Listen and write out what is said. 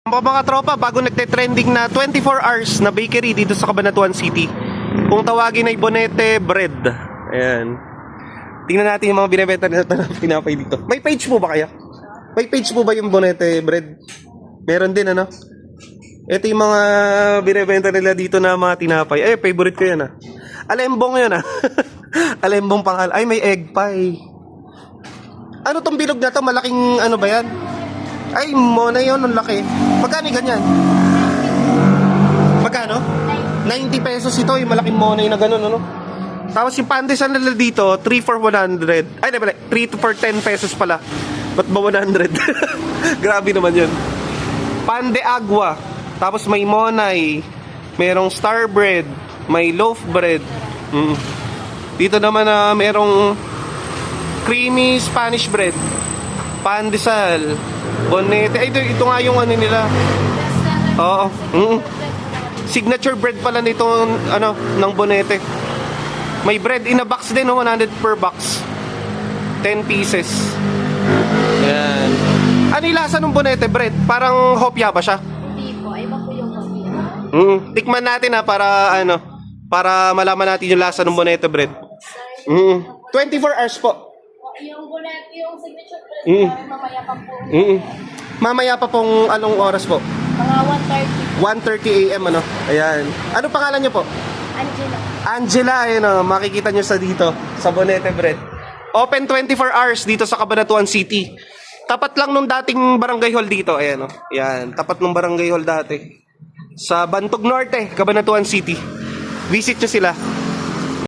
Mga tropa, bago nagte-trending na 24 hours na bakery dito sa Cabanatuan City. Kung tawagin ay Bonete Bread. Ayan. Tingnan natin yung mga binibenta nila na tinapay dito. May page po ba kaya? May page po ba yung Bonete Bread? Meron din, ano? Ito yung mga binibenta nila dito na mga tinapay. Ay, favorite ko yan, ah. Alembong yun, ah. Alembong pangal. Ay, may egg pie. Ano tong bilog na to? Malaking ano ba yan? Ay, mona yun, ang laki. Magkano ganyan? Magkano? 90 pesos ito, yung malaking mona na ganun, ano? Tapos yung pandesal nila dito, 3 for 100. Ay, hindi, 3 for 10 pesos pala. Ba't ba 100? Grabe naman yun. Pan de agua. Tapos may monay. Merong star bread. May loaf bread. Dito naman na merong creamy Spanish bread. Pandesal. Bonete. Ay, ito nga yung ano nila. Oo. Signature bread pala nito, ano, ng Bonete. May bread in a box din, no? 100 per box. 10 pieces. Yan. Ano yung lasa ng Bonete bread? Parang hopya ba siya? Hindi po. Iba po yung hopya. Tikman natin, ha, para ano, para malaman natin yung lasa ng Bonete bread. 24 hours po. Yung Bonete, yung signature bread, mamaya pa po. Mamaya pa pong anong oras po? Mga 1:30 AM, ano? Ayan. Ano pangalan niyo po? 1:30. Angela. Angela, ayun, oh, makikita nyo sa dito, sa Bonete Bread. Open 24 hours dito sa Cabanatuan City. Tapat lang nung dating barangay hall dito. Ayan, oh. Ayan, tapat nung barangay hall dati. Sa Bantog Norte, Cabanatuan City. Visit nyo sila.